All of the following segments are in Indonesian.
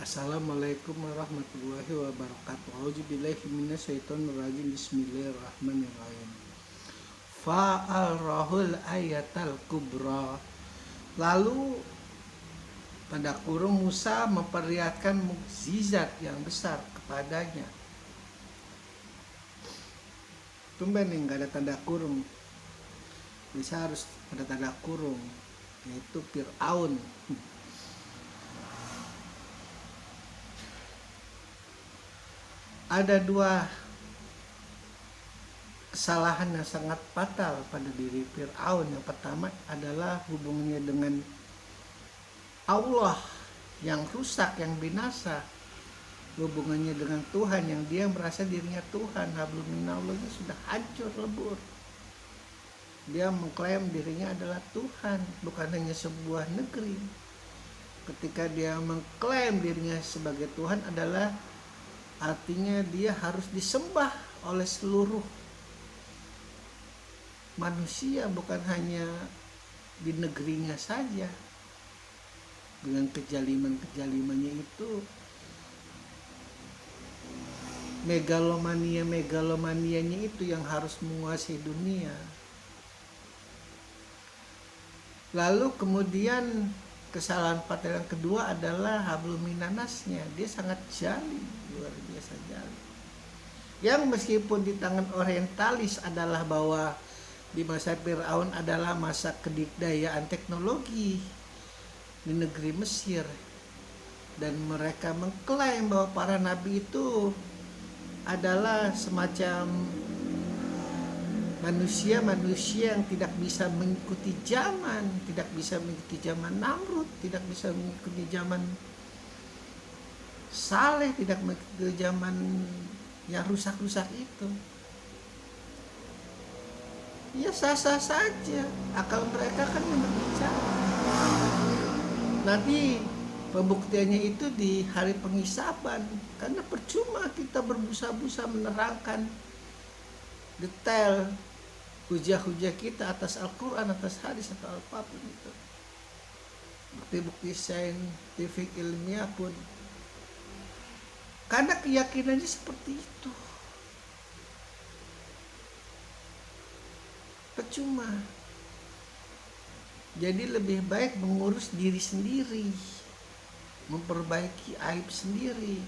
Assalamualaikum warahmatullahi wabarakatuh. Auzubillahi minasyaitonirrajim. Bismillahirrahmanirrahim. Fa'al ayatal kubra. Lalu tanda kurung Musa memperlihatkan mukjizat yang besar kepadanya. Tumben nih nggak ada tanda kurung. Bisa harus ada tanda kurung, yaitu Fir'aun. Ada dua kesalahan yang sangat fatal pada diri Fir'aun. Yang pertama adalah hubungannya dengan Allah yang rusak, yang binasa. Hubungannya dengan Tuhan yang dia merasa dirinya Tuhan. Hablum minallahnya sudah hancur lebur. Dia mengklaim dirinya adalah Tuhan, bukan hanya sebuah negeri. Ketika dia mengklaim dirinya sebagai Tuhan adalah artinya dia harus disembah oleh seluruh manusia, bukan hanya di negerinya saja. Dengan kejaliman-kejalimannya itu, megalomanianya itu yang harus menguasai dunia. Lalu kemudian kesalahan fatal yang kedua adalah hablum minanasnya. Dia sangat jali, luar biasa jali. Yang meskipun di tangan orientalis adalah bahwa di masa Fir'aun adalah masa kedikdayaan teknologi di negeri Mesir, dan mereka mengklaim bahwa para nabi itu adalah semacam manusia-manusia yang tidak bisa mengikuti zaman, tidak bisa mengikuti zaman Namrud, tidak bisa mengikuti zaman Saleh, tidak mengikuti zaman yang rusak-rusak itu. Ya sah-sah saja, akal mereka kan yang berbicara. Nanti pembuktiannya itu di hari penghisaban, karena percuma kita berbusa-busa menerangkan detail hujah-hujah kita atas Al-Quran, atas hadis atau apapun itu, bukti-bukti saintifik ilmiah pun, karena keyakinannya seperti itu. Percuma. Jadi lebih baik mengurus diri sendiri, memperbaiki aib sendiri,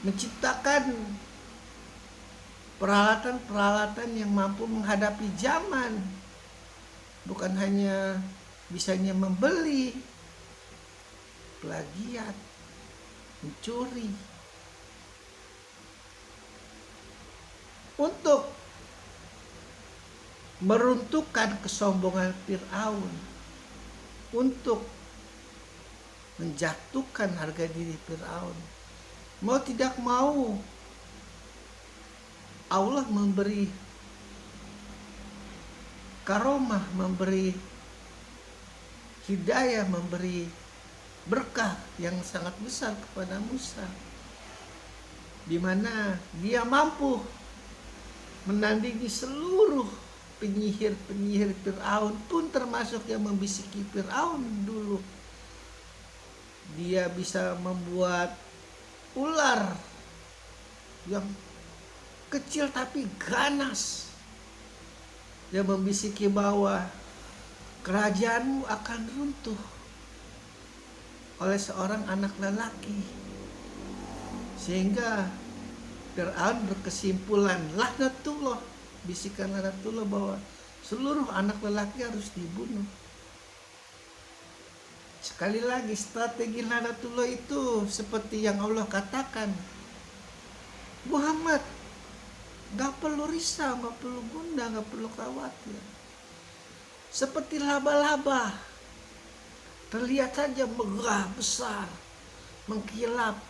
menciptakan peralatan-peralatan yang mampu menghadapi zaman, bukan hanya bisanya membeli, plagiat, mencuri. Untuk meruntuhkan kesombongan Fir'aun, untuk menjatuhkan harga diri Fir'aun, mau tidak mau Allah memberi karomah, memberi hidayah, memberi berkah yang sangat besar kepada Musa, di mana dia mampu menandingi seluruh penyihir-penyihir Fir'aun, pun termasuk yang membisiki Fir'aun dulu. Dia bisa membuat ular yang kecil tapi ganas, dia membisiki bahwa kerajaanmu akan runtuh oleh seorang anak lelaki, sehingga Fir'aun berkesimpulan laknatullah, bisikan laknatullah, bahwa seluruh anak lelaki harus dibunuh. Sekali lagi, strategi laknatullah itu seperti yang Allah katakan, Muhammad, gak perlu risau, gak perlu gundah, gak perlu khawatir. Seperti laba-laba, terlihat saja megah, besar, mengkilap,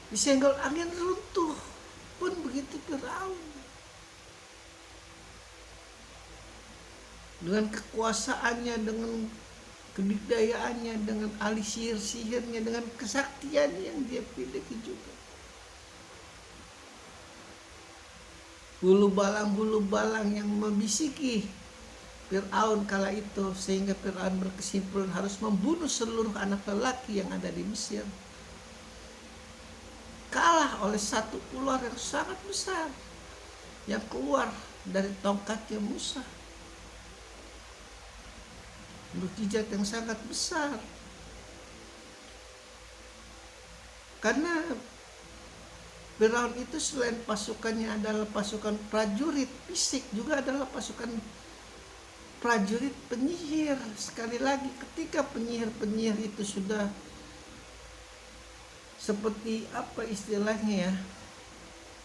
disenggol angin runtuh. Pun begitu Fir'aun, dengan kekuasaannya, dengan kedikdayaannya, dengan ahli sihir-sihirnya, dengan kesaktiannya yang dia miliki juga. Bulu balang yang membisiki Fir'aun kala itu, sehingga Fir'aun berkesimpulan harus membunuh seluruh anak lelaki yang ada di Mesir. Kalah oleh satu ular yang sangat besar yang keluar dari tongkatnya Musa. Mukjizat yang sangat besar. Karena Firaun itu selain pasukannya adalah pasukan prajurit fisik, juga adalah pasukan prajurit penyihir. Sekali lagi, ketika penyihir-penyihir itu sudah seperti apa istilahnya ya,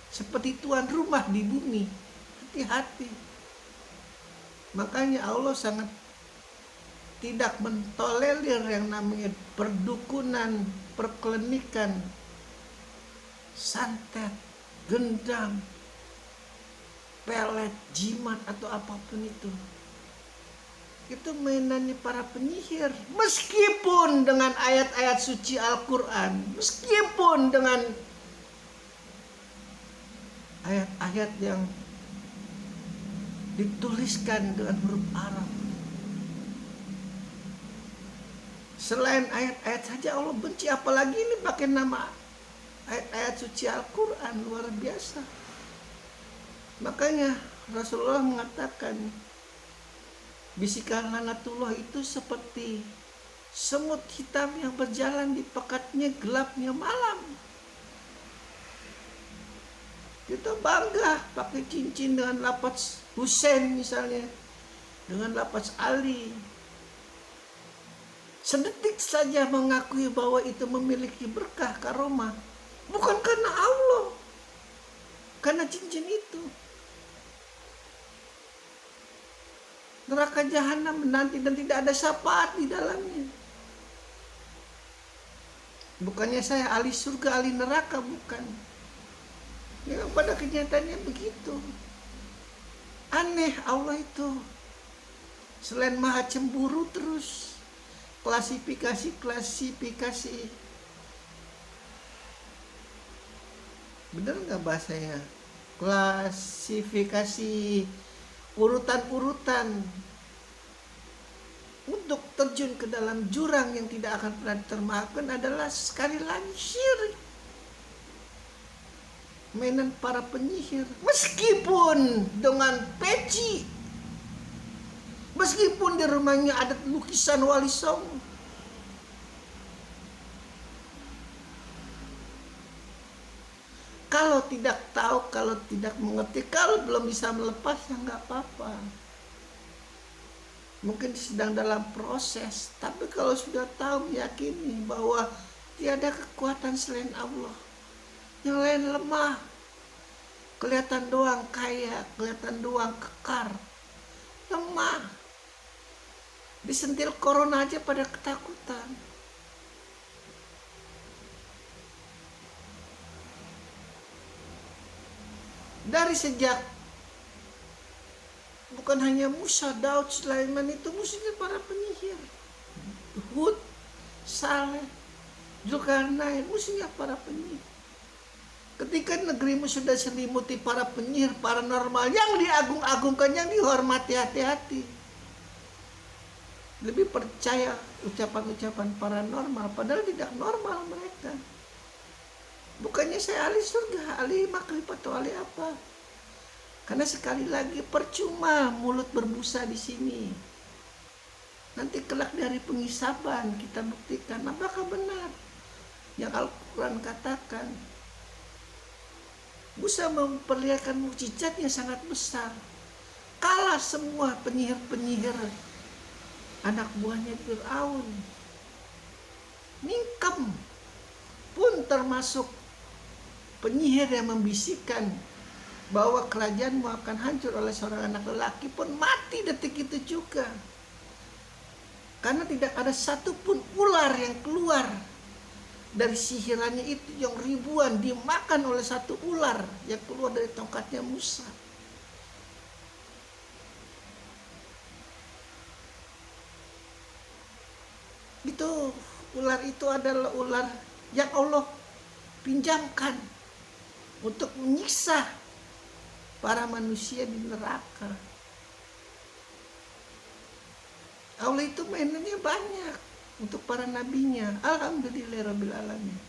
seperti tuan rumah di bumi, hati-hati. Makanya Allah sangat tidak mentolerir yang namanya perdukunan, perkelenikan, santet, gendam, pelet, jimat atau apapun itu. Itu mainannya para penyihir. Meskipun dengan ayat-ayat suci Al-Quran, meskipun dengan ayat-ayat yang dituliskan dengan huruf Arab, selain ayat-ayat saja Allah benci, apalagi ini pakai nama ayat-ayat suci Al-Quran. Luar biasa. Makanya Rasulullah mengatakan, bisikan lanatullah itu seperti semut hitam yang berjalan di pekatnya gelapnya malam. Kita bangga pakai cincin dengan lafaz Husain misalnya, dengan lafaz Ali. Sedetik saja mengakui bahwa itu memiliki berkah karomah, bukan karena Allah, karena cincin itu. Neraka jahanam menanti dan tidak ada syafaat di dalamnya. Bukannya saya ahli surga, ahli neraka, bukan. Ya, pada kenyataannya begitu. Aneh Allah itu. Selain maha cemburu terus. Klasifikasi. Bener gak bahasanya? Klasifikasi, urutan-urutan untuk terjun ke dalam jurang yang tidak akan pernah termaafkan adalah sekali lagi syirik. Mainan para penyihir. Meskipun dengan peci, meskipun di rumahnya ada lukisan Wali Songo, kalau tidak tahu, kalau tidak mengerti, kalau belum bisa melepas, ya nggak apa-apa. Mungkin sedang dalam proses, tapi kalau sudah tahu, meyakini bahwa tiada kekuatan selain Allah, yang lain lemah, kelihatan doang kaya, kelihatan doang kekar, lemah. Disentil corona aja pada ketakutan. Dari sejak bukan hanya Musa, Daud, Sulaiman itu musuhnya para penyihir. Hud, Saleh, Zulkarnain, musuhnya para penyihir. Ketika negerimu sudah selimuti para penyihir paranormal yang diagung-agungkan, yang dihormati, hati-hati. Lebih percaya ucapan-ucapan paranormal, padahal tidak normal mereka. Bukannya saya ahli surga, ahli makrif atau ahli apa. Karena sekali lagi percuma mulut berbusa di sini. Nanti kelak dari pengisaban kita buktikan apakah benar yang Al-Quran katakan. Musa memperlihatkan mukjizat yang sangat besar. Kalah semua penyihir-penyihir anak buahnya Fir'aun. Mingkem pun termasuk penyihir yang membisikkan bahwa kerajaanmu akan hancur oleh seorang anak lelaki, pun mati detik itu juga. Karena tidak ada satupun ular yang keluar dari sihirannya itu, yang ribuan dimakan oleh satu ular yang keluar dari tongkatnya Musa. Itu ular itu adalah ular yang Allah pinjamkan untuk menyiksa para manusia di neraka. Allah itu mainannya banyak untuk para nabinya. Alhamdulillahirabbil alamin.